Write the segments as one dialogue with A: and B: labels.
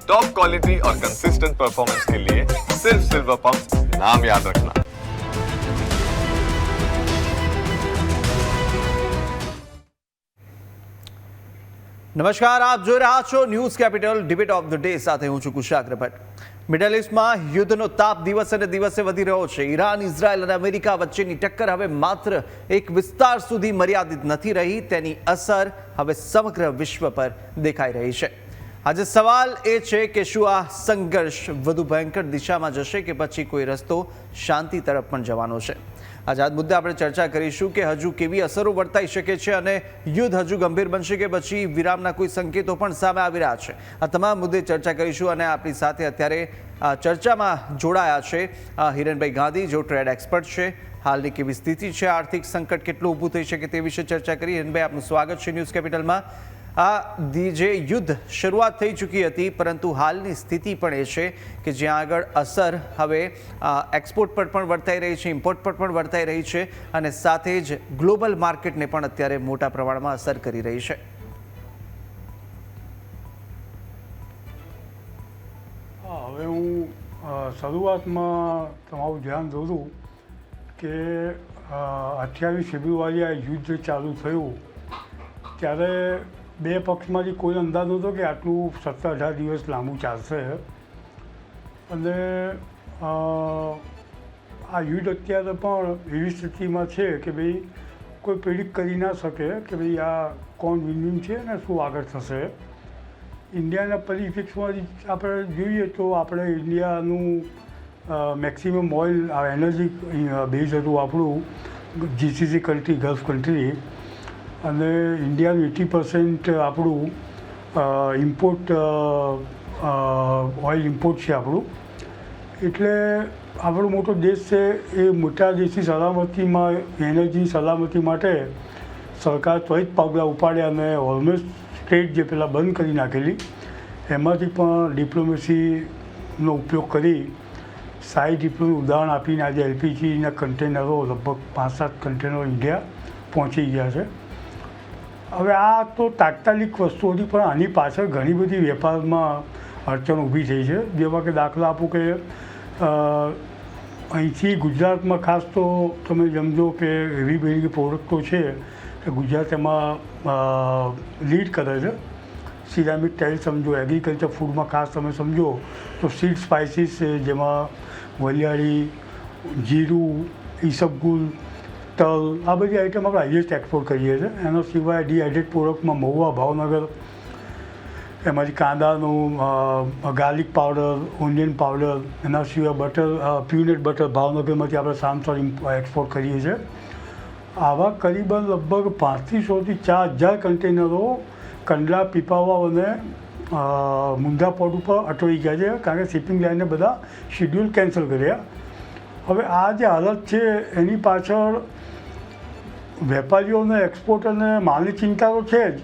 A: Top quality और consistent performance के लिए सिर्फ सिल्वर पंप नाम याद रखना।
B: નમસ્કાર, આપ જોઈ રહ્યા છો news capital debate of the day સાથે હું છું કુશાગ્ર ભટ્ટ। મિડલ ઇસ્ટમાં યુદ્ધનો તાપ દિવસે ને દિવસે વધી રહ્યો છે। ઈરાન, ઇઝરાયલ અને અમેરિકા વચ્ચેની ટક્કર હવે માત્ર એક વિસ્તાર સુધી મર્યાદિત નથી રહી, તેની અસર હવે સમગ્ર વિશ્વ પર દેખાઈ રહી છે। આજે સવાલ એ છે કે શું આ સંઘર્ષ વધુ ભયંકર દિશામાં જશે કે પછી કોઈ રસ્તો શાંતિ તરફ પણ જવાનો છે? આજે આ મુદ્દે આપણે ચર્ચા કરીશું કે હજુ કેવી અસરો વર્તાઈ શકે છે અને યુદ્ધ હજુ ગંભીર બનશે કે પછી વિરામના કોઈ સંકેતો પણ સામે આવી રહ્યા છે। આ તમામ મુદ્દે ચર્ચા કરીશું અને આપણી સાથે અત્યારે ચર્ચામાં જોડાયા છે હિરણભાઈ ગાંધી, જો ટ્રેડ એક્સપર્ટ છે। હાલની કેવી સ્થિતિ છે, આર્થિક સંકટ કેટલું ઊભું થઈ શકે તે વિશે ચર્ચા કરી। હિરણભાઈ, આપનું સ્વાગત છે ન્યૂઝ કેપિટલમાં। આ જે યુદ્ધ શરૂઆત થઈ ચૂકી હતી, પરંતુ હાલની સ્થિતિ પણ એ છે કે જ્યાં આગળ અસર હવે એક્સપોર્ટ પર પણ વર્તાઈ રહી છે, ઇમ્પોર્ટ પર પણ વર્તાઈ રહી છે અને સાથે જ ગ્લોબલ માર્કેટને પણ અત્યારે મોટા પ્રમાણમાં અસર કરી રહી છે।
C: હવે હું શરૂઆતમાં તમારું ધ્યાન દોરું કે 28 ફેબ્રુઆરીએ આ યુદ્ધ ચાલુ થયું ત્યારે બે પક્ષમાંથી કોઈ અંદાજ નહોતો કે આટલું 17-18 દિવસ લાંબુ ચાલશે અને આ યુદ્ધ અત્યારે પણ એવી સ્થિતિમાં છે કે ભાઈ કોઈ પ્રિડિક્ટ કરી ના શકે કે ભાઈ આ કોણ વિનિંગ છે અને શું આગળ થશે। ઇન્ડિયાના પરિફિક્સમાં આપણે જોઈએ તો આપણે ઇન્ડિયાનું મેક્સિમમ ઓઇલ એનર્જી બેઝ હતું આપણું જીસીસી કન્ટ્રી, ગલ્ફ કન્ટ્રી, અને ઇન્ડિયાનું 80% આપણું ઇમ્પોર્ટ ઓઇલ ઇમ્પોર્ટ છે આપણું। એટલે આપણો મોટો દેશ છે, એ મોટા દેશની સલામતીમાં, એનર્જી સલામતી માટે સરકાર ત્વરિત પગલાં ઉપાડ્યા અને ઓલમોસ્ટ સ્ટેટ જે પહેલાં બંધ કરી નાખેલી એમાંથી પણ ડિપ્લોમેસીનો ઉપયોગ કરી સાઈ ડિપ્લોનું ઉદાહરણ આપીને આજે એલપીજીના કન્ટેનરો લગભગ 5-7 કન્ટેનરો ઇન્ડિયા પહોંચી ગયા છે। હવે આ તો તાત્કાલિક વસ્તુ હતી, પણ આની પાછળ ઘણી બધી વેપારમાં અડચણ ઊભી થઈ છે। જેવા કે દાખલા આપું કે અહીંથી ગુજરાતમાં ખાસ તો તમે સમજો કે એવી બધી પ્રોડક્ટો છે કે ગુજરાત એમાં લીડ કરે છે। સિરામિક ટાઇલ સમજો, એગ્રીકલ્ચર ફૂડમાં ખાસ તમે સમજો તો સીડ સ્પાઇસીસ છે, જેમાં વલિયાળી, જીરું, ઈસબગુલ, તલ, આ બધી આઈટમ આપણે હાઈએસ્ટ એક્સપોર્ટ કરીએ છીએ। એના સિવાય ડીહાઇડ્રેટ પ્રોડક્ટમાં મહુવા, ભાવનગર, એમાંથી કાંદાનું ગાર્લિક પાવડર, ઓનિયન પાવડર, એના સિવાય બટર, પ્યુનેટ બટર ભાવનગરમાંથી આપણે સામસર એક્સપોર્ટ કરીએ છીએ। આવા કરીબન લગભગ 500થી 4,000 કન્ટેનરો કંડલા, પીપાવાવ અને મુંદ્રા પોર્ટ ઉપર અટવાઈ ગયા છે, કારણ કે શિપિંગ લાઇનને બધા શિડ્યુલ કેન્સલ કર્યા। હવે આ જે હાલત છે એની પાછળ વેપારીઓને, એક્સપોર્ટરને માલની ચિંતા તો છે જ,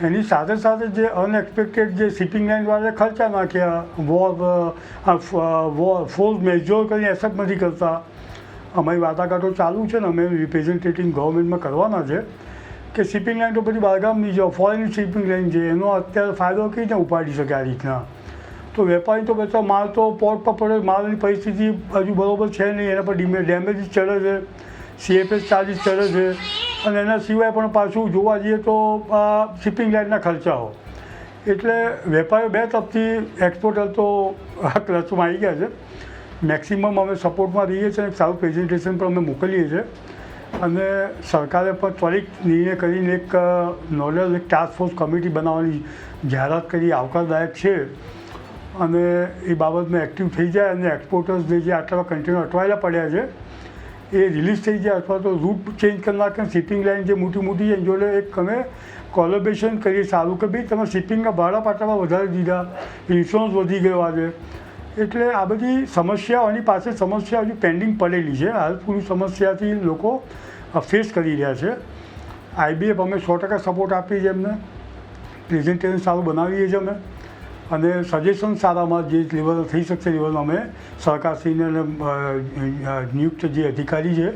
C: એની સાથે સાથે જે અનએક્સપેક્ટેડ જે શિપિંગ લાઇનવાળાએ ખર્ચા નાખ્યા, ફોર્સ મેજોર કરીને એસેપ્ટ નથી કરતા। અમારી વાટાઘાટો ચાલુ છે ને અમે રિપ્રેઝેન્ટેટિવ ગવર્મેન્ટમાં કરવાના છે કે શિપિંગ લાઇન તો બધી બહારગામની જો ફોરેન શિપિંગ લાઇન છે એનો અત્યારે ફાયદો કઈ રીતે ઉપાડી શકે આ રીતના? તો વેપારી તો બધા માલ તો પોર્ટ પર પડે, માલની પરિસ્થિતિ હજુ બરાબર છે નહીં, એના પર ડેમેજીસ ચડે છે, CFS ચાર્જીસ ચડે છે, અને એના સિવાય પણ પાછું જોવા જઈએ તો શિપિંગ લાઇનના ખર્ચાઓ। એટલે વેપારીઓ બે તરફથી એક્સપોર્ટર તો ક્લચમાં આવી ગયા છે। મેક્સિમમ અમે સપોર્ટમાં રહીએ છીએ અને સારું પ્રેઝન્ટેશન પણ અમે મોકલીએ છીએ અને સરકારે પણ ત્વરિત નિર્ણય કરીને એક નોડલ એક ટાસ્ક ફોર્સ કમિટી બનાવવાની જાહેરાત કરી, આવકારદાયક છે અને એ બાબતમાં એક્ટિવ થઈ જાય અને એક્સપોર્ટર્સ જે આટલા કન્ટેનર અટવાયેલા પડ્યા છે એ રિલીઝ થઈ જાય અથવા તો રૂટ ચેન્જ કરી નાખે। શિપિંગ લાઇન જે મોટી મોટી છે જોડે એક અમે કોલેબોરેશન કરીએ સારું કે ભાઈ તમે શિપિંગના ભાડા પાટામાં વધારી દીધા, ઇન્સ્યોરન્સ વધી ગયો આજે। એટલે આ બધી સમસ્યાઓની પાસે સમસ્યા હજુ પેન્ડિંગ પડેલી છે, હાલ પૂરી સમસ્યાથી લોકો ફેસ કરી રહ્યા છે। IBF અમે 100% સપોર્ટ આપીએ છીએ, એમને પ્રેઝન્ટેશન સારું બનાવીએ છીએ અમે, અને સજેશન સારામાં જે લેવલ થઈ શકશે લેવલમાં અમે સરકારશ્રીને નિયુક્ત જે અધિકારી છે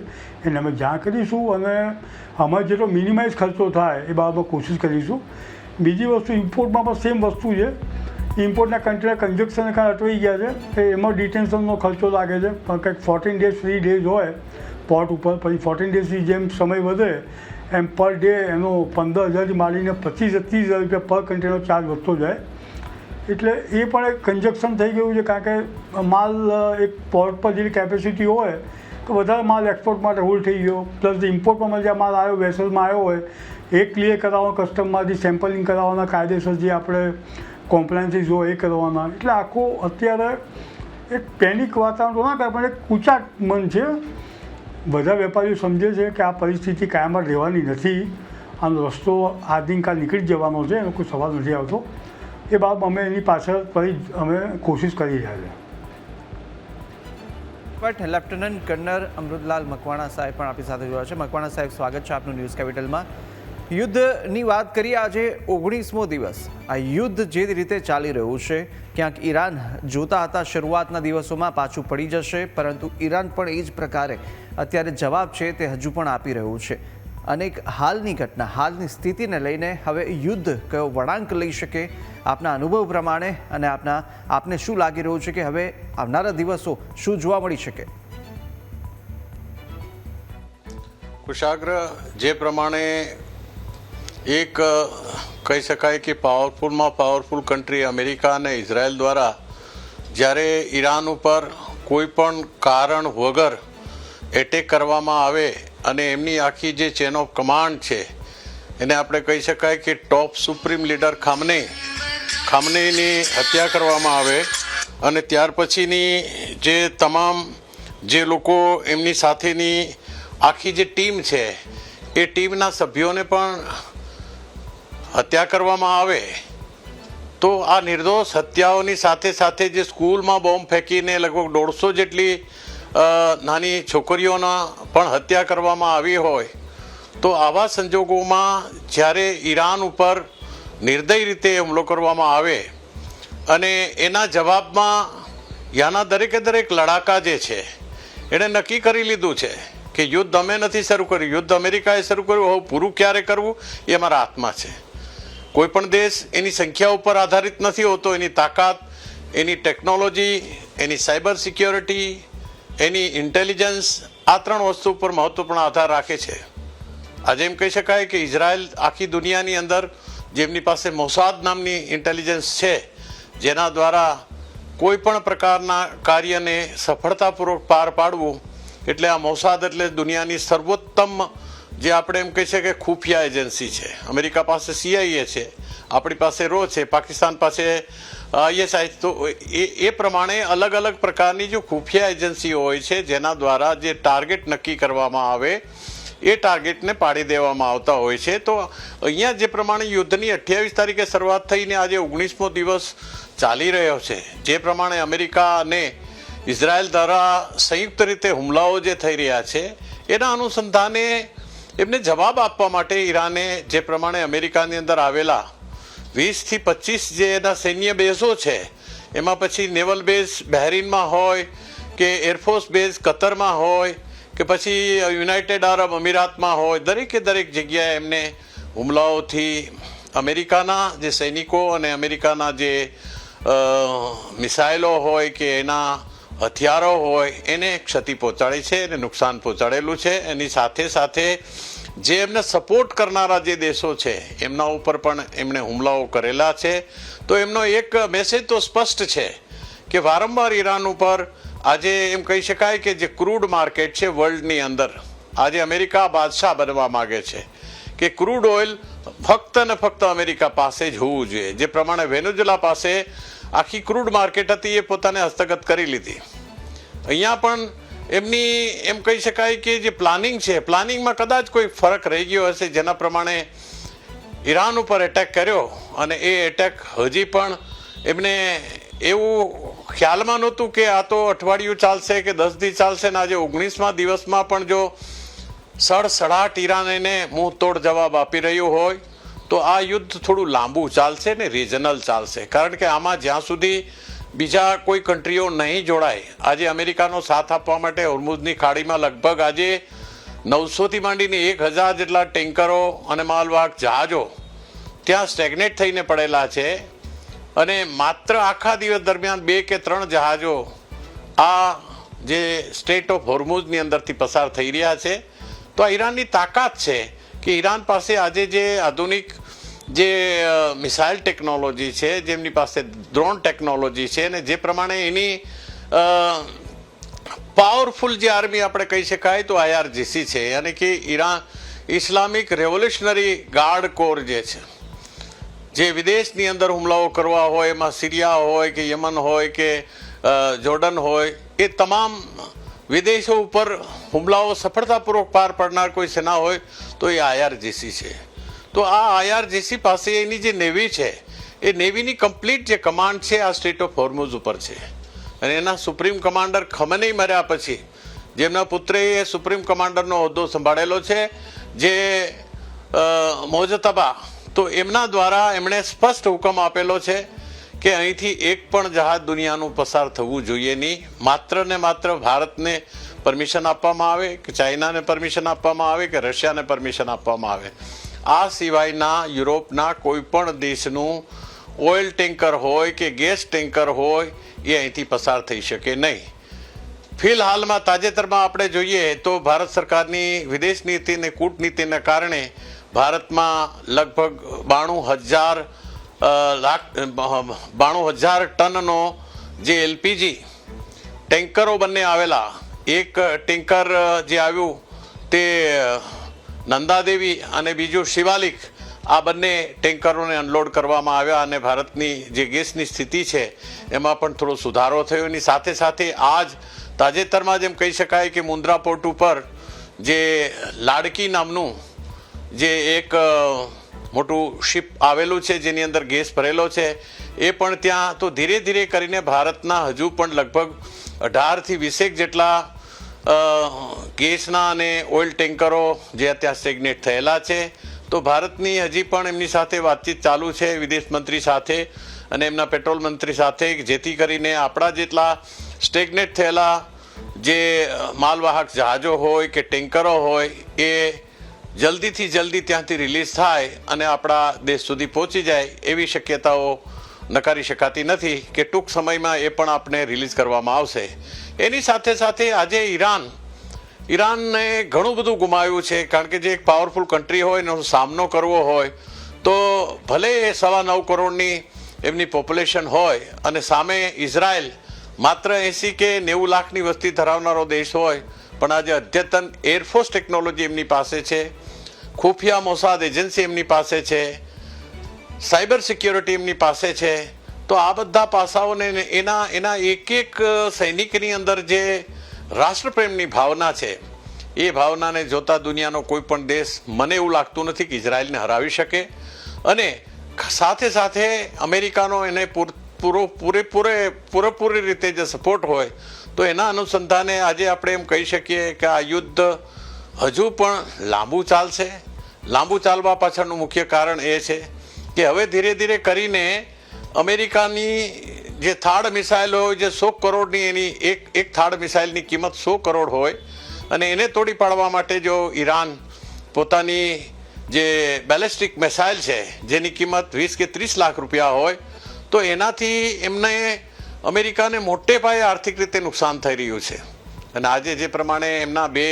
C: એને અમે જાણ કરીશું અને અમારે જેટલો મિનિમાઇઝ ખર્ચો થાય એ બાબતમાં કોશિશ કરીશું। બીજી વસ્તુ ઇમ્પોર્ટમાં પણ સેમ વસ્તુ છે ઇમ્પોર્ટના કન્ટેનર કન્જક્શન અટવાઈ ગયા છે એમાં ડિટેન્શનનો ખર્ચો લાગે છે પણ કંઈક 14 ડેઝ 3 ડેઝ હોય પોર્ટ ઉપર, પછી 14 ડેઝથી જેમ સમય વધે એમ પર ડે એનો 15,000થી માંડીને 25-30,000 રૂપિયા પર કન્ટેનર ચાર્જ વધતો જાય. એટલે એ પણ એક કન્જક્શન થઈ ગયું છે, કારણ કે માલ એક પોર્ટ પર જેટલી કેપેસિટી હોય તો વધારે માલ એક્સપોર્ટ માટે હોલ્ડ થઈ ગયો, પ્લસ ઇમ્પોર્ટમાં જે માલ આવ્યો વેસલમાં આવ્યો હોય એ ક્લિયર કરાવવાનો, કસ્ટમમાંથી સેમ્પલિંગ કરાવવાના, કાયદેસર જે આપણે કોમ્પ્લાયન્સીસ હોય એ કરવાના. એટલે આખું અત્યારે એક પેનિક વાતાવરણ તો ના કહે પણ એક કૂચાટ મન છે. બધા વેપારીઓ સમજે છે કે આ પરિસ્થિતિ કાયમ રહેવાની નથી, આનો રસ્તો આજની નીકળી જવાનો છે, એનો કોઈ સવાલ નથી આવતો. એ બાબત અમે એની પાછળ ફરી અમે કોશિશ કરી રહ્યા છીએ.
B: But lieutenant colonel Amritlal Makwana સાહેબ પણ આપણી સાથે જોયા છે. મકવાણા સાહેબ, સ્વાગત છે આપનું ન્યૂઝ કેપિટલમાં. યુદ્ધની વાત કરીએ, આજે 19મો દિવસ આ યુદ્ધ જે રીતે ચાલી રહ્યું છે, ક્યાંક ઈરાન જોતા હતા શરૂઆતના દિવસોમાં પાછું પડી જશે, પરંતુ ઈરાન પણ એ જ પ્રકારે અત્યારે જવાબ છે તે હજુ પણ આપી રહ્યું છે. અનેક હાલની ઘટના, હાલની સ્થિતિને લઈને હવે યુદ્ધ કયો વળાંક લઈ શકે આપના અનુભવ પ્રમાણે, અને આપને શું લાગી રહ્યું છે કે હવે આવનારા દિવસો શું જોવા મળી શકે?
D: કુશાગ્ર, જે પ્રમાણે એક કહી શકાય કે પાવરફુલમાં પાવરફુલ કન્ટ્રી અમેરિકા અને ઇઝરાયલ દ્વારા જ્યારે ઈરાન ઉપર કોઈ પણ કારણ વગર એટેક કરવામાં આવે અને એમની આખી જે ચેન ઓફ કમાન્ડ છે એને આપણે કહી શકાય કે ટોપ સુપ્રીમ લીડર ખામનેઈની હત્યા કરવામાં આવે અને ત્યાર પછીની જે તમામ જે લોકો એમની સાથેની આખી જે ટીમ છે એ ટીમના સભ્યોને પણ હત્યા કરવામાં આવે, તો આ નિર્દોષ હત્યાઓની સાથે સાથે જે સ્કૂલમાં બોમ્બ ફેંકીને લગભગ 150 જેટલી નાની છોકરીઓના પણ હત્યા કરવામાં આવી હોય, તો આવા સંજોગોમાં જ્યારે ઈરાન ઉપર નિર્દય રીતે હુમલો કરવામાં આવે અને એના જવાબમાં યાના દરેક લડાકા જે છે એણે નક્કી કરી લીધું છે કે યુદ્ધ અમે નથી શરૂ કર્યું, યુદ્ધ અમેરિકાએ શરૂ કર્યું, હવે પૂરું ક્યારે કરવું એ અમારા હાથમાં છે. કોઈ પણ દેશ એની સંખ્યા ઉપર આધારિત નથી હોતો, એની તાકાત, એની ટેકનોલોજી, એની સાયબર સિક્યોરિટી, એની ઇન્ટેલિજન્સ, આ 3 વસ્તુ ઉપર મહત્વપૂર્ણ આધાર રાખે છે. આજે એમ કહી શકાય કે ઇઝરાયલ આખી દુનિયાની અંદર જેમની પાસે મોસાદ નામની ઇન્ટેલિજન્સ છે, જેના દ્વારા કોઈ પણ પ્રકારના કાર્યને સફળતાપૂર્વક પાર પાડવું, એટલે આ મોસાદ એટલે દુનિયાની સર્વોત્તમ જે આપણે એમ કહી શકીએ કે ખુફિયા એજન્સી છે. અમેરિકા પાસે CIA છે, આપણી પાસે RO છે, પાકિસ્તાન પાસે ISI. તો એ પ્રમાણે અલગ અલગ પ્રકારની જો ખુફિયા એજન્સીઓ હોય છે, જેના દ્વારા જે ટાર્ગેટ નક્કી કરવામાં આવે એ ટાર્ગેટને પાડી દેવામાં આવતા હોય છે. તો અહીંયા જે પ્રમાણે યુદ્ધની 28 તારીખે શરૂઆત થઈને આજે 19મો દિવસ ચાલી રહ્યો છે, જે પ્રમાણે અમેરિકા અને ઇઝરાયલ દ્વારા સંયુક્ત રીતે હુમલાઓ જે થઈ રહ્યા છે એના અનુસંધાને એમને જવાબ આપવા માટે ઈરાને જે પ્રમાણે અમેરિકાની અંદર આવેલા 20 થી 25 જે એના સૈન્ય બેઝો છે, એમાં પછી નેવલ બેઝ બહેરીનમાં હોય કે એરફોર્સ બેઝ કતરમાં હોય કે પછી યુનાઇટેડ આરબ અમીરાતમાં હોય, દરેક જગ્યાએ એમને હુમલાઓથી અમેરિકાના જે સૈનિકો અને અમેરિકાના જે મિસાઇલો હોય કે એના હથિયારો હોય એને ક્ષતિ પહોંચાડી છે, એને નુકસાન પહોંચાડેલું છે. એની સાથે સાથે જે એમને સપોર્ટ કરનારા જે દેશો છે એમના ઉપર પણ એમણે હુમલાઓ કરેલા છે. તો એમનો એક મેસેજ તો સ્પષ્ટ છે કે વારંવાર ઈરાન ઉપર આજે એમ કહી શકાય કે જે ક્રૂડ માર્કેટ છે વર્લ્ડની અંદર, આજે અમેરિકા બાદશાહ બનવા માગે છે કે ક્રૂડ ઓઇલ ફક્ત ને ફક્ત અમેરિકા પાસે જ હોવું જોઈએ. જે પ્રમાણે વેનેઝુએલા પાસે આખી ક્રૂડ માર્કેટ હતી એ પોતાને હસ્તગત કરી લીધી. અહીંયા પણ એમની એમ કહી શકાય કે જે પ્લાનિંગ છે, પ્લાનિંગમાં કદાચ કોઈ ફરક રહી ગયો હશે, જેના પ્રમાણે ઈરાન ઉપર એટેક કર્યો અને એ એટેક હજી પણ એમને એવું ખ્યાલમાં નહોતું કે આ તો અઠવાડિયું ચાલશે કે 10 દી ચાલશે, ને આજે 19મા દિવસમાં પણ જો સડસડાટ ઈરાન એને મુંહ તોડ જવાબ આપી રહ્યું હોય તો આ યુદ્ધ થોડું લાંબુ ચાલશે ને રિજનલ ચાલશે. કારણ કે આમાં જ્યાં સુધી બીજા કોઈ કન્ટ્રીઓ નહીં જોડાય, આજે અમેરિકાનો સાથ આપવા માટે હોર્મુઝની ખાડીમાં લગભગ આજે 900થી માંડીને 1000 જેટલા ટેન્કરો અને માલવાહક જહાજો ત્યાં સ્ટેગ્નેટ થઈને પડેલા છે. અને માત્ર આખા દિવસ દરમિયાન 2 કે 3 જહાજો આ જે સ્ટેટ ઓફ હોર્મુઝની અંદરથી પસાર થઈ રહ્યા છે. તો આ ઈરાનની તાકાત છે કે ઈરાન પાસે આજે જે આધુનિક જે મિસાઇલ ટેકનોલોજી છે, જેમની પાસે ડ્રોન ટેકનોલોજી છે, અને જે પ્રમાણે એની પાવરફુલ જે આર્મી આપણે કહી શકાય તો IRGC છે, યાની કે Iran Islamic revolutionary guard core જે છે, જે વિદેશની અંદર હુમલાઓ કરવા હોય, એમાં સિરિયા હોય કે યમન હોય કે જોર્ડન હોય, એ તમામ વિદેશો ઉપર હુમલાઓ સફળતાપૂર્વક પાર પાડનાર કોઈ સેના હોય તો એ IRGC છે. તો આ IRGC પાસે એની જે નેવી છે, એ નેવીની કમ્પ્લીટ જે કમાન્ડ છે આ સ્ટેટ ઓફ હોર્મુઝ ઉપર છે. અને એના સુપ્રીમ કમાન્ડર ખમેની મર્યા પછી જેમના પુત્રે એ સુપ્રીમ કમાન્ડરનો હોદ્દો સંભાળેલો છે, જે મોજતબા, તો એમના દ્વારા એમણે સ્પષ્ટ હુકમ આપેલો છે કે અહીંથી એક પણ જહાજ દુનિયાનું પસાર થવું જોઈએ નહીં. માત્ર ને માત્ર ભારતને પરમિશન આપવામાં આવે કે ચાઇનાને પરમિશન આપવામાં આવે કે રશિયાને પરમિશન આપવામાં આવે. આ સિવાયના યુરોપના કોઈ પણ દેશનું ઓઇલ ટેન્કર હોય કે ગેસ ટેન્કર હોય એ અહીંથી પસાર થઈ શકે નહીં. ફિલહાલમાં તાજેતરમાં આપણે જોઈએ તો ભારત સરકારની વિદેશ નીતિ અને કૂટનીતિના કારણે ભારતમાં લગભગ 92,000 ટનનો જે LPG ટેન્કરો બંને આવેલા, એક ટેન્કર જે આવ્યું તે નંદાદેવી અને બીજું શિવાલિક, આ બંને ટેન્કરોને અનલોડ કરવામાં આવ્યા અને ભારતની જે ગેસની સ્થિતિ છે એમાં પણ થોડો સુધારો થયો. એની સાથે સાથે આજ તાજેતરમાં જેમ કહી શકાય કે મુન્દ્રા પોર્ટ ઉપર જે લાડકી નામનું જે એક મોટું શિપ આવેલું છે જેની અંદર ગેસ ભરેલો છે, એ પણ ત્યાં તો ધીરે ધીરે કરીને ભારતના હજુ પણ લગભગ 18થી 20 જેટલા ગેસના અને ઓઇલ ટેન્કરો જે અત્યારે સ્ટેગ્નેટ થયેલા છે. તો ભારતની હજી પણ એમની સાથે વાતચીત ચાલુ છે વિદેશ મંત્રી સાથે અને એમના પેટ્રોલ મંત્રી સાથે, જેથી કરીને આપણા જેટલા સ્ટેગ્નેટ થયેલા જે માલવાહક જહાજો હોય કે ટેન્કરો હોય એ જલ્દીથી જલ્દી ત્યાંથી રિલીઝ થાય અને આપણા દેશ સુધી પહોંચી જાય એવી શક્યતાઓ નકારી શકાતી નથી કે ટૂંક સમયમાં એ પણ આપણે રિલીઝ કરવામાં આવશે. એની સાથે સાથે આજે ઈરાનને ઘણું બધું ગુમાવ્યું છે, કારણ કે જે એક પાવરફુલ કન્ટ્રી હોય એનો સામનો કરવો હોય તો ભલે 9.25 કરોડની એમની પોપ્યુલેશન હોય અને સામે ઇઝરાયલ માત્ર 80 કે 90 લાખની વસ્તી ધરાવનારો દેશ હોય, પણ આજે અદ્યતન એરફોર્સ ટેકનોલોજી એમની પાસે છે, ખુફિયા મોસાદ એજન્સી એમની પાસે છે, સાયબર સિક્યોરિટી એમની પાસે છે. તો આ બધા પાસાઓને એના એક સૈનિકની અંદર જે રાષ્ટ્રપ્રેમની ભાવના છે, એ ભાવનાને જોતા દુનિયાનો કોઈ પણ દેશ, મને એવું લાગતું નથી કે ઇઝરાયલને હરાવી શકે. અને સાથે સાથે અમેરિકાનો એને પૂરેપૂરી રીતે જે સપોર્ટ હોય તો એના અનુસંધાને આજે આપણે એમ કહી શકીએ કે આ યુદ્ધ હજુ પણ લાંબુ ચાલશે. લાંબુ ચાલવા પાછળનું મુખ્ય કારણ એ છે કે હવે ધીરે ધીરે કરીને અમેરિકાની જે થાડ મિસાઇલ હોય, જે 100 કરોડની એની એક થાડ મિસાઇલની કિંમત 100 કરોડ હોય, અને એને તોડી પાડવા માટે જો ઈરાન પોતાની જે બેલેસ્ટિક મિસાઇલ છે જેની કિંમત 20 કે 30 લાખ રૂપિયા હોય, તો એનાથી એમને અમેરિકાને મોટે પાયે આર્થિક રીતે નુકસાન થઈ રહ્યું છે. અને આજે જે પ્રમાણે એમના 2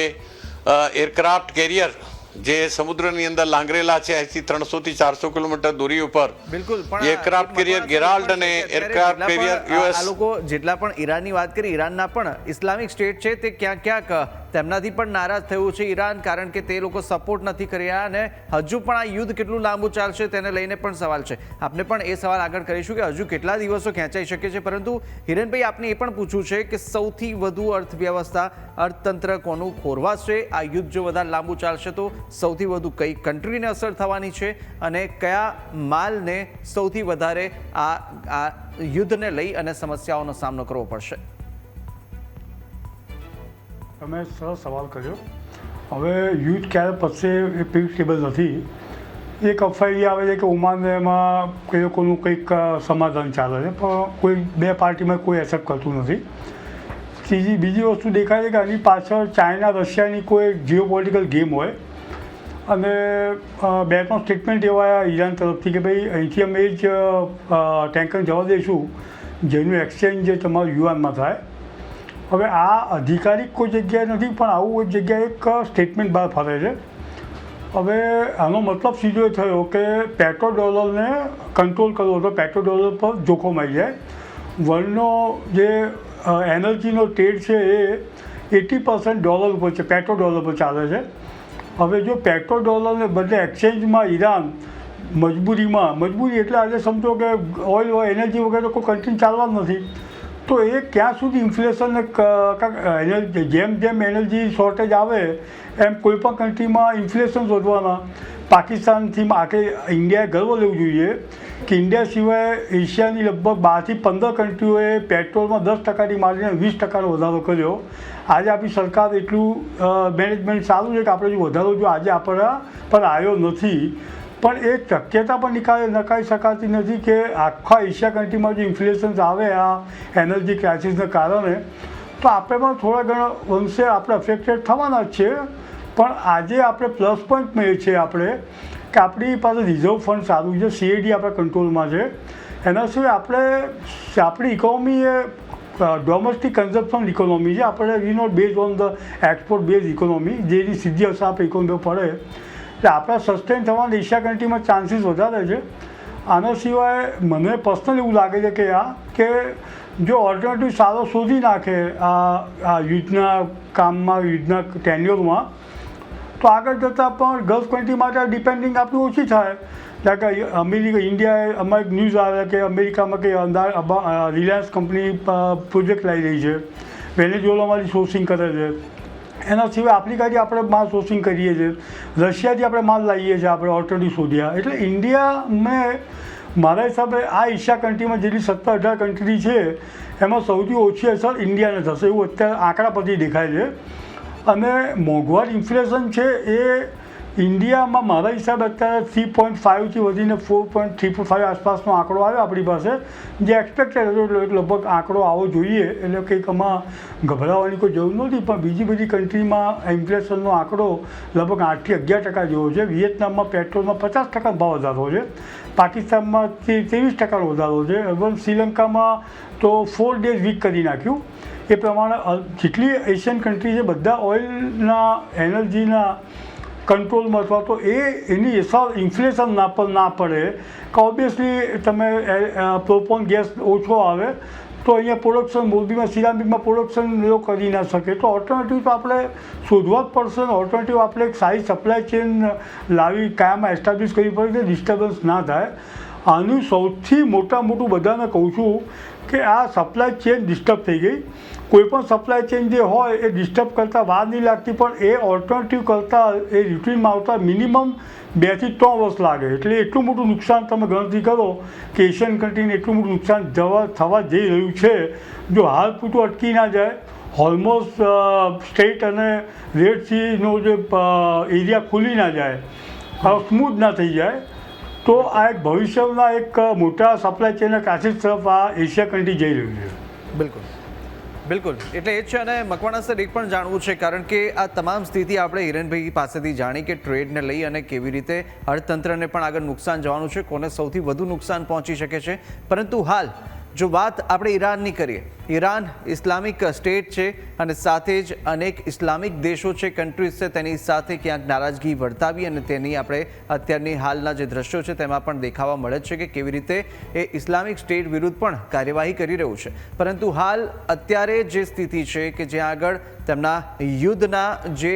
D: એરક્રાફ્ટ કેરિયર જે સમુદ્રની અંદર લાંગરેલા છે 300 થી 400 કિલોમીટર દૂરી ઉપર,
B: બિલકુલ,
D: એરક્રાફ્ટ કેરિયર ગેરાલ્ડ અને એરક્રાફ્ટ કેરિયર US,
B: આ લોકો જેટલા પણ ઈરાનની વાત કરી, ઈરાનના પણ ઇસ્લામિક સ્ટેટ છે તે ક્યાંક તેમનાથી પણ નારાજ થયું છે ઈરાન, કારણ કે તે લોકો સપોર્ટ નથી કર્યા અને હજુ પણ આ યુદ્ધ કેટલું લાંબુ ચાલશે તેને લઈને પણ સવાલ છે. આપને પણ એ સવાલ આગળ કરીશું કે હજુ કેટલા દિવસો ખેંચાઈ શકે છે. પરંતુ હિરેનભાઈ, આપને એ પણ પૂછવું છે કે સૌથી વધુ અર્થતંત્ર કોનું ખોરવાશે? આ યુદ્ધ જો વધારે લાંબુ ચાલશે તો સૌથી વધુ કઈ કન્ટ્રીને અસર થવાની છે અને કયા માલને સૌથી વધારે આ યુદ્ધને લઈ અને સમસ્યાઓનો સામનો કરવો પડશે?
C: તમે સરસ સવાલ કર્યો. હવે યુદ્ધ ક્યારે પતશે એ પ્રિડિક્ટેબલ નથી. એક અફવાઈ આવે છે કે ઓમાનમાં એ લોકોનું કંઈક સમાધાન ચાલે છે, પણ કોઈ 2 પાર્ટીમાં કોઈ એક્સેપ્ટ કરતું નથી. બીજી વસ્તુ દેખાય છે કે આની પાછળ ચાઇના રશિયાની કોઈ જીઓ પોલિટિકલ ગેમ હોય અને 2-3 સ્ટેટમેન્ટ એવા આવ્યા ઈરાન તરફથી કે ભાઈ અહીંથી અમે જ ટેન્કર જવા દઈશું જેનું એક્સચેન્જ તમારું યુઆનમાં થાય. હવે આ અધિકારિક કોઈ જગ્યાએ નથી, પણ આવું એક જગ્યાએ એક સ્ટેટમેન્ટ બહાર ફરે છે. હવે આનો મતલબ સીધો એ થયો કે પેટ્રો ડોલરને કંટ્રોલ કરવો તો પેટ્રો ડોલર પર જોખમ આવી જાય. વર્લ્ડનો જે એનર્જીનો ટ્રેડ છે એ 80% ડોલર ઉપર છે, પેટ્રો ડોલર પર ચાલે છે. હવે જો પેટ્રો ડોલરને બદલે એક્સચેન્જમાં ઈરાન મજબૂરી એટલે આજે સમજો કે ઓઇલ એનર્જી વગર તો કોઈ કન્ટ્રી ચાલવા જ નથી, તો એ ક્યાં સુધી ઇન્ફ્લેશનને જેમ જેમ એનર્જી શોર્ટેજ આવે એમ કોઈ પણ કન્ટ્રીમાં ઇન્ફ્લેશન વધવાના. પાકિસ્તાનથી આખે ઇન્ડિયાએ ગર્વ લેવું જોઈએ કે ઇન્ડિયા સિવાય એશિયાની લગભગ 12 થી 15 કન્ટ્રીઓએ પેટ્રોલમાં 10%થી માંડીને 20% વધારો કર્યો. આજે આપણી સરકાર એટલું મેનેજમેન્ટ સારું છે કે આપણે જો વધારો જો આજે આપણા પર આવ્યો નથી, પણ એ શક્યતા પણ નકારી શકાતી નથી કે આખા એશિયા કન્ટ્રીમાં જો ઇન્ફ્લેશન આવે આ એનર્જી ક્રાઇસિસને કારણે, તો આપણે પણ થોડા ઘણા વંશે આપણે અફેક્ટેડ થવાના જ છે. પણ આજે આપણે પ્લસ પોઈન્ટ મળીએ છીએ આપણે કે આપણી પાસે રિઝર્વ ફંડ સારું છે, CAD આપણા કંટ્રોલમાં છે. એના સિવાય આપણી ઇકોનોમી એ ડોમેસ્ટિક કન્ઝમ્પશન ઇકોનોમી છે. આપણે we not base on the export base economy, જેની સીધી અસર આપણે ઇકોનોમી પડે એટલે આપણા સસ્ટેન થવાના એશિયા કન્ટ્રીમાં ચાન્સીસ વધારે છે. આના સિવાય મને પર્સનલ એવું લાગે છે કે જો ઓલ્ટરનેટિવ સારો શોધી નાખે આ યુદ્ધના કામમાં, યુદ્ધના ટેન્યોરમાં, તો આગળ જતાં પણ ગલ્ફ કન્ટ્રી માટે ડિપેન્ડિંગ આપણી ઓછી થાય. કારણ કે અમેરિકા, ઇન્ડિયાએ અમારે ન્યૂઝ આવે કે અમેરિકામાં કે રિલાયન્સ કંપની પ્રોજેક્ટ લાવી રહી છે, વેનેઝુએલામાંથી સોર્સિંગ કરે છે. એના સિવાય આફ્રિકાથી આપણે માલ સોર્સિંગ કરીએ છીએ, રશિયાથી આપણે માલ લાવીએ છીએ, આપણે ઓલ્ટરનેટિવ શોધ્યા. એટલે ઇન્ડિયાને મારા હિસાબે આ એશિયા કન્ટ્રીમાં જેટલી 17-18 કન્ટ્રી છે એમાં સૌથી ઓછી અસર ઇન્ડિયાને થશે એવું અત્યારે આંકડા પરથી દેખાય છે. અને મોંઘવારી ઇન્ફ્લેશન છે એ ઇન્ડિયામાં મારા હિસાબે અત્યારે 3.5થી વધીને 4.35 આસપાસનો આંકડો આવ્યો આપણી પાસે, જે એક્સપેક્ટેડ હતો. એટલે લગભગ આંકડો આવો જોઈએ, એટલે કંઈક આમાં ગભરાવાની કોઈ જરૂર નથી. પણ બીજી બધી કન્ટ્રીમાં ઇન્ફ્લેશનનો આંકડો લગભગ 8થી 11% જેવો છે. વિયેતનામમાં પેટ્રોલમાં 50% ભાવ વધારો છે, પાકિસ્તાનમાં 23% વધારો છે, ઇવન શ્રીલંકામાં તો 4 days વીક કરી નાખ્યું. એ પ્રમાણે જેટલી એશિયન કન્ટ્રી છે બધા ઓઇલના એનર્જીના કંટ્રોલમાં અથવા તો એની અસર ઇન્ફ્લેશન ના પડે કે ઓબ્વિયસલી તમે પ્રોપોન ગેસ ઓછો આવે તો અહીંયા પ્રોડક્શન મોરબીમાં સિરામિકમાં પ્રોડક્શન કરી ના શકે. તો ઓલ્ટરનેટિવ તો આપણે શોધવા જ પડશે ને. ઓલ્ટરનેટિવ આપણે એક સારી સપ્લાય ચેન લાવી કાયમ એસ્ટાબ્લિશ કરવી પડે, ડિસ્ટર્બન્સ ના થાય. આનું સૌથી મોટું બધાને કહું છું કે આ સપ્લાય ચેન ડિસ્ટર્બ થઈ ગઈ. કોઈપણ સપ્લાય ચેન જે હોય એ ડિસ્ટર્બ કરતાં વાર નહીં લાગતી, પણ એ ઓલ્ટરનેટિવ કરતાં એ રૂટીનમાં આવતા મિનિમમ 2 થી 3 વર્ષ લાગે. એટલે એટલું મોટું નુકસાન તમે ગણતરી કરો કે એશિયન કન્ટ્રીને એટલું મોટું નુકસાન થવા જઈ રહ્યું છે. જો હાલ પૂરતું અટકી ના જાય, હોર્મોઝ સ્ટ્રેટ અને રેડ સીનો જે એરિયા ખુલી ના જાય, સ્મૂથ ના થઈ જાય, તો આ એક ભવિષ્યના એક મોટા સપ્લાય ચેનના ક્રાઇસિસ તરફ આ એશિયા કન્ટ્રી જઈ રહ્યું છે.
B: બિલકુલ એટલે એ જ છે. અને મકવાણા સર એક પણ જાણવું છે, કારણ કે આ તમામ સ્થિતિ આપણે હિરણભાઈ પાસેથી જાણી કે ટ્રેડને લઈ અને કેવી રીતે અર્થતંત્રને પણ આગળ નુકસાન જવાનું છે, કોને સૌથી વધુ નુકસાન પહોંચી શકે છે. પરંતુ હાલ જો વાત આપણે ઈરાનની કરીએ, ઈરાન ઇસ્લામિક સ્ટેટ છે અને સાથે જ અનેક ઇસ્લામિક દેશો છે, કન્ટ્રીઝ છે, તેની સાથે ક્યાંક નારાજગી વર્તાવી અને તેની આપણે અત્યારની હાલના જે દ્રશ્યો છે તેમાં પણ દેખાવા મળે છે કે કેવી રીતે એ ઇસ્લામિક સ્ટેટ વિરુદ્ધ પણ કાર્યવાહી કરી રહ્યું છે. પરંતુ હાલ અત્યારે જે સ્થિતિ છે કે જ્યાં આગળ તેમના યુદ્ધના જે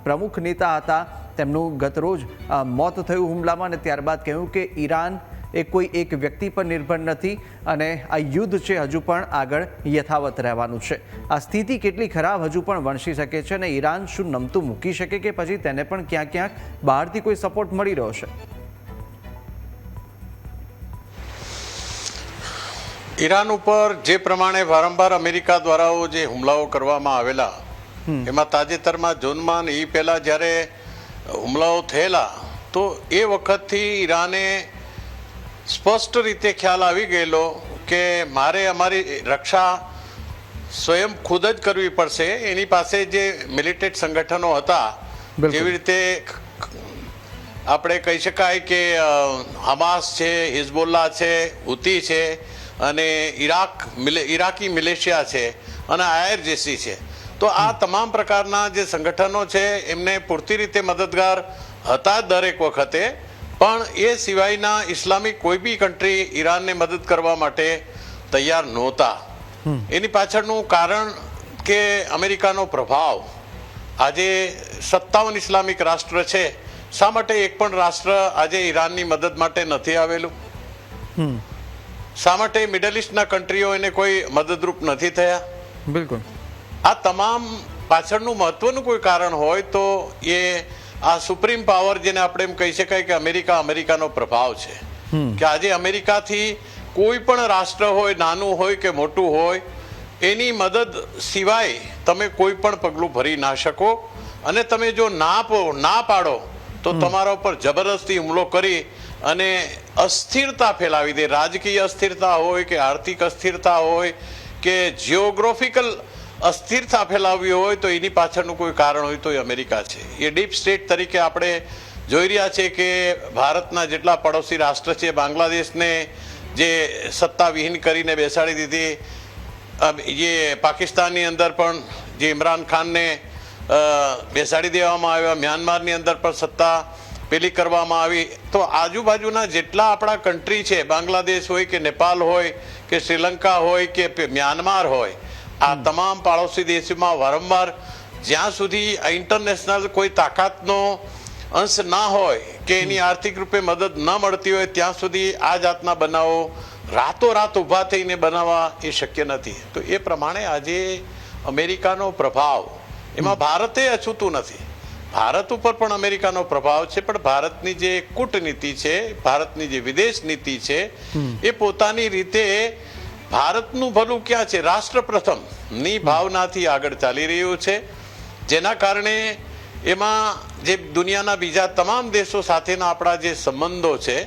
B: પ્રમુખ નેતા હતા તેમનું ગતરોજ મોત થયું હુમલામાં, અને ત્યારબાદ કહ્યું કે ઈરાન એ કોઈ એક વ્યક્તિ પર નિર્ભર નથી અને આ યુદ્ધ છે હજુ પણ આગળ યથાવત રહેવાનું છે. આ સ્થિતિ કેટલી ખરાબ હજુ પણ વણસી શકે છે અને ઈરાન શું નમતું મૂકી શકે કે પછી તેને પણ ક્યાંક બહારથી કોઈ સપોર્ટ મળી રહ્યો છે?
D: ઈરાન ઉપર જે પ્રમાણે વારંવાર અમેરિકા દ્વારા જે હુમલાઓ કરવામાં આવેલા, એમાં તાજેતરમાં જૂનમાં એ પહેલાં જ્યારે હુમલાઓ થયેલા તો એ વખતથી ઈરાને સ્પષ્ટ રીતે ખ્યાલ આવી ગયેલો કે મારે અમારી રક્ષા સ્વયં ખુદ જ કરવી પડશે. એની પાસે જે મિલિટન્ટ સંગઠનો હતા, જેવી રીતે આપણે કહી શકાય કે હમાસ છે, હિઝબુલ્લા છે, હુતી છે અને ઈરાકી મિલિશિયા છે અને IRGC છે. તો આ તમામ પ્રકારના જે સંગઠનો છે એમને પૂરતી રીતે મદદગાર હતા દરેક વખતે, પણ એ સિવાયના ઇસ્લામિક કોઈ બી કન્ટ્રી ઈરાનને મદદ કરવા માટે તૈયાર નહોતા. એની પાછળનું કારણ કે અમેરિકાનો પ્રભાવ. આજે 57 ઇસ્લામિક રાષ્ટ્ર છે, શા માટે એક પણ રાષ્ટ્ર આજે ઈરાનની મદદ માટે નથી આવેલું? શા માટે મિડલ ઇસ્ટના કન્ટ્રીઓ એને કોઈ મદદરૂપ નથી થયા?
B: બિલકુલ.
D: આ તમામ પાછળનું મહત્વનું કોઈ કારણ હોય તો એ આ સુપ્રીમ પાવર, જેને આપણે એમ કહી શકાય કે અમેરિકાનો પ્રભાવ છે. કે આજે અમેરિકાથી કોઈ પણ રાષ્ટ્ર હોય, નાનું હોય કે મોટું હોય, એની મદદ સિવાય તમે કોઈ પણ પગલું ભરી ના શકો. અને તમે જો ના પાડો તો તમારા ઉપર જબરદસ્તી હુમલો કરી અને અસ્થિરતા ફેલાવી દે. રાજકીય અસ્થિરતા હોય કે આર્થિક અસ્થિરતા હોય કે જીઓગ્રાફિકલ અસ્થિરતા ફેલાવવી હોય, તો એની પાછળનું કોઈ કારણ હોય તો એ અમેરિકા છે. એ ડીપ સ્ટેટ તરીકે આપણે જોઈ રહ્યા છે કે ભારતના જેટલા પડોશી રાષ્ટ્ર છે, બાંગ્લાદેશને જે સત્તા વિહીન કરીને બેસાડી દીધી, એ પાકિસ્તાનની અંદર પણ જે ઇમરાન ખાનને બેસાડી દેવામાં આવ્યા, મ્યાનમારની અંદર પણ સત્તા પેલી કરવામાં આવી. તો આજુબાજુના જેટલા આપણા કન્ટ્રી છે, બાંગ્લાદેશ હોય કે નેપાલ હોય કે શ્રીલંકા હોય કે મ્યાનમાર હોય, આ તમામ પાડોશી દેશોમાં વારંવાર જ્યાં સુધી ઇન્ટરનેશનલ કોઈ તાકાતનો અંશ ના હોય કે એની આર્થિક રૂપે મદદ ન મળતી હોય, ત્યાં સુધી આ જાતના બનાવો રાતોરાત ઊભા થઈને બનાવવા એ શક્ય નથી. તો એ પ્રમાણે આજે અમેરિકાનો પ્રભાવ, એમાં ભારતે અછૂતું નથી. ભારત ઉપર પણ અમેરિકાનો પ્રભાવ છે, પણ ભારતની જે કૂટનીતિ છે, ભારતની જે વિદેશ નીતિ છે, એ પોતાની રીતે ભારતનું ભલું ક્યાં છે, રાષ્ટ્ર પ્રથમની ભાવનાથી આગળ ચાલી રહ્યું છે. જેના કારણે એમાં જે દુનિયાના બીજા તમામ દેશો સાથેના આપણા જે સંબંધો છે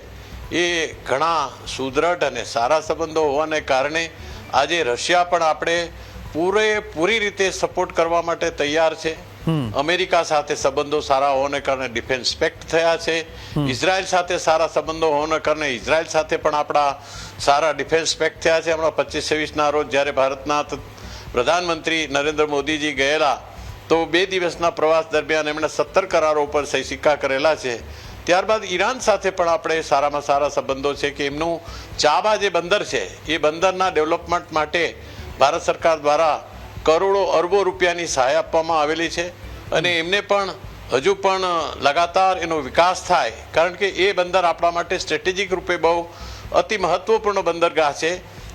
D: એ ઘણા સુદૃઢ અને સારા સંબંધો હોવાને કારણે આજે રશિયા પણ આપણે પૂરી રીતે સપોર્ટ કરવા માટે તૈયાર છે. અમેરિકા સાથે સંબંધો સારા હોવાને કારણે ડિફેન્સ પેક્ટ થયા છે. ઇઝરાયલ સાથે સારા સંબંધો હોવાને કારણે ઇઝરાયલ સાથે પણ આપણા સારા ડિફેન્સ પેક્ટ થયા છે. હમણાં 25-26ના રોજ જ્યારે ભારતના પ્રધાનમંત્રી નરેન્દ્ર મોદીજી ગયેલા, તો 2 દિવસના પ્રવાસ દરમિયાન એમણે 17 કરારો ઉપર સહી સિક્કા કરેલા છે. ત્યારબાદ ઈરાન સાથે પણ આપણે સારામાં સારા સંબંધો છે કે એમનું ચાબા જે બંદર છે, એ બંદરના ડેવલપમેન્ટ માટે ભારત સરકાર દ્વારા કરોડો અરબો રૂપિયાની સહાય આપવામાં આવેલી છે. અને એમને પણ હજુ પણ લગાતાર એનો વિકાસ થાય, કારણ કે એ બંદર આપણા માટે સ્ટ્રેટેજિક રૂપે બહુ અતિ મહત્વપૂર્ણ બંદરગાહ છે.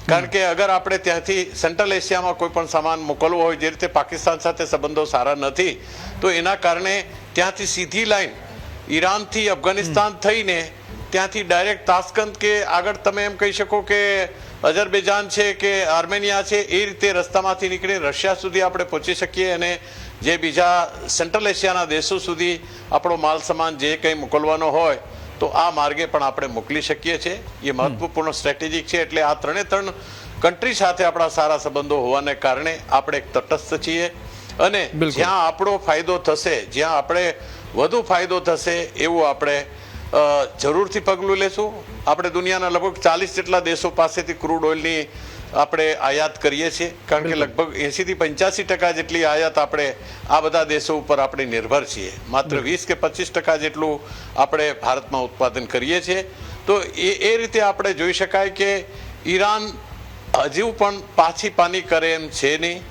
D: કારણ કે અગર આપણે ત્યાંથી સેન્ટ્રલ એશિયામાં કોઈ પણ સામાન મોકલવો હોય, જે રીતે પાકિસ્તાન સાથે સંબંધો સારા નથી, તો એના કારણે ત્યાંથી સીધી લાઈન ઈરાનથી અફઘાનિસ્તાન થઈને ત્યાંથી ડાયરેક્ટ તાસ્કંદ કે આગળ તમે એમ કહી શકો કે અઝરબૈજાન છે કે આર્મેનિયા છે, એ રીતે રસ્તામાંથી નીકળીને રશિયા સુધી આપણે પહોંચી શકીએ અને જે બીજા સેન્ટ્રલ એશિયાના દેશો સુધી આપણો માલ સામાન જે કંઈ મોકલવાનો હોય તો આ માર્ગે પણ આપણે મોકલી શકીએ છીએ. એ મહત્વપૂર્ણ સ્ટ્રેટેજિક છે. એટલે આ 3 કન્ટ્રી સાથે આપણા સારા સંબંધો હોવાને કારણે આપણે એક તટસ્થ છીએ. અને જ્યાં આપણો ફાયદો થશે, જ્યાં આપણે વધુ ફાયદો થશે એવું આપણે જરૂરથી પગલું લેશું. આપણે દુનિયાના લગભગ 40 જેટલા દેશો પાસેથી ક્રૂડ ઓઇલની આપણે આયાત કરીએ છીએ, કારણ કે લગભગ 80 થી 85% જેટલી આયાત આપણે આ બધા દેશો ઉપર આપણે નિર્ભર છીએ. માત્ર 20 કે 25% જેટલું આપણે ભારતમાં ઉત્પાદન કરીએ છીએ. તો એ રીતે આપણે જોઈ શકાય કે ઈરાન હજુ પણ પાછી પાની કરે એમ છે નહીં.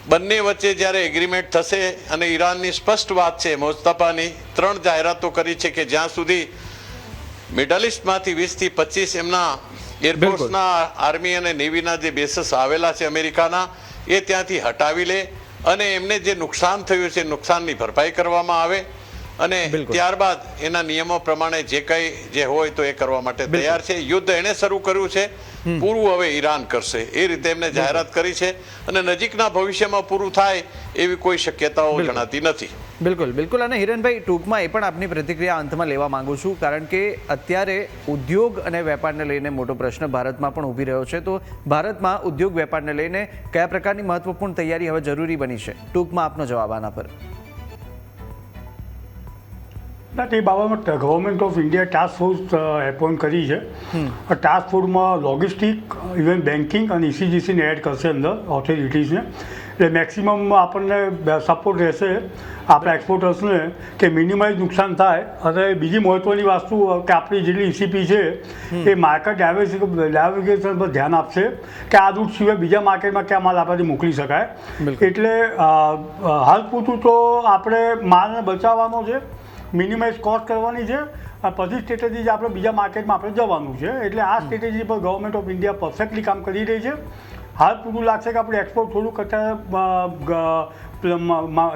D: બંને વચ્ચે જ્યારે એગ્રીમેન્ટ થશે, અને ઈરાનની સ્પષ્ટ વાત છે, મોજતબાની 3 જાહેરાતો કરી છે કે જ્યાં સુધી મિડલ ઇસ્ટમાંથી 20 થી 25 એમના એરફોર્સના, આર્મી અને નેવીના જે બેસીસ આવેલા છે અમેરિકાના, એ ત્યાંથી હટાવી લે અને એમને જે નુકસાન થયું છે નુકસાનની ભરપાઈ કરવામાં આવે. અને ત્યારબાદ એના નિયમો પ્રમાણે જે કંઈ જે હોય તો એ કરવા માટે તૈયાર છે. યુદ્ધ એણે શરૂ કર્યું છે, પૂરું હવે ઈરાન કરશે, એ રીતે એમને જાહેરાત કરી છે. અને નજીકના ભવિષ્યમાં પૂરું થાય એવી કોઈ શક્યતાઓ જણાતી નથી.
B: બિલકુલ. અને હિરણભાઈ, ટૂંકમાં એ પણ આપની પ્રતિક્રિયા અંતમાં લેવા માંગુ છું, કારણ કે અત્યારે ઉદ્યોગ અને વેપારને લઈને મોટો પ્રશ્ન ભારતમાં પણ ઊભી રહ્યો છે. તો ભારતમાં ઉદ્યોગ વેપારને લઈને કયા પ્રકારની મહત્વપૂર્ણ તૈયારી હવે જરૂરી બની છે? ટૂંકમાં આપનો જવાબ આના પર.
C: તે બાબતમાં government of India task force appoint કરી છે. ટાસ્ક ફોર્સમાં લોજિસ્ટિક, ઇવન બેન્કિંગ અને ECGCને એડ કરશે અંદર ઓથોરિટીઝને. એટલે મેક્સિમમ આપણને સપોર્ટ રહેશે આપણા એક્સપોર્ટર્સને કે મિનિમાઇઝ નુકસાન થાય. અને બીજી મહત્ત્વની વસ્તુ કે આપણી જેટલી ECP છે એ માર્કેટ ડાયવર્સિફિકેશન પર ધ્યાન આપશે કે આ રૂટ સિવાય બીજા માર્કેટમાં ક્યાં માલ આપણાથી મોકલી શકાય. એટલે હાલ પૂરતું તો આપણે માલને બચાવવાનો છે, મિનિમાઇઝ કોસ્ટ કરવાની છે, પછી સ્ટ્રેટેજી આપણે બીજા માર્કેટમાં આપણે જવાનું છે. એટલે આ સ્ટ્રેટેજી પર ગવર્મેન્ટ ઓફ ઇન્ડિયા પરફેક્ટલી કામ કરી રહી છે. હાલ પૂરું લાગશે કે આપણે એક્સપોર્ટ થોડુંક અત્યારે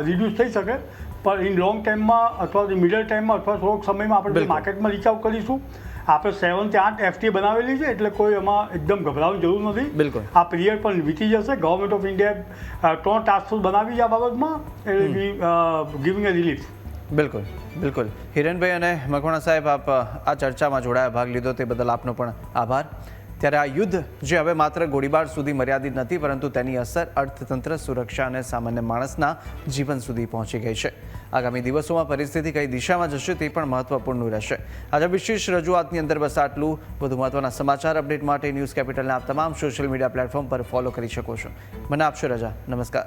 C: રિડ્યુસ થઈ શકે, પણ ઇન લોંગ ટાઈમમાં અથવા મિડલ ટાઈમમાં અથવા થોડોક સમયમાં આપણે માર્કેટમાં રીચ આઉટ કરીશું. આપણે 7 થી 8 FTA બનાવેલી છે, એટલે કોઈ એમાં એકદમ ગભરાવાની જરૂર નથી.
B: બિલકુલ
C: આ પીરિયડ પણ વીતી જશે. ગવર્મેન્ટ ઓફ ઇન્ડિયાએ 3 ટાસ્ક ફોર્સ બનાવી છે આ બાબતમાં, એટલે ગિવિંગ એ રિલીફ.
B: બિલકુલ બિલકુલ. હિરેનભાઈ અને મકવાણા સાહેબ, આપ આ ચર્ચામાં જોડાયા, ભાગ લીધો તે બદલ આપનો પણ આભાર. ત્યારે આ યુદ્ધ જે હવે માત્ર ગોળીબાર સુધી મર્યાદિત નથી, પરંતુ તેની અસર અર્થતંત્ર, સુરક્ષા અને સામાન્ય માણસના જીવન સુધી પહોંચી ગઈ છે. આગામી દિવસોમાં પરિસ્થિતિ કઈ દિશામાં જશે તે પણ મહત્વપૂર્ણ રહેશે. આજે વિશેષ રજૂઆતની અંદર બસ આટલું. વધુ મહત્વના સમાચાર અપડેટ માટે ન્યૂઝ કેપિટલને આપ તમામ સોશિયલ મીડિયા પ્લેટફોર્મ પર ફોલો કરી શકો છો. મને આપશો રજા. નમસ્કાર.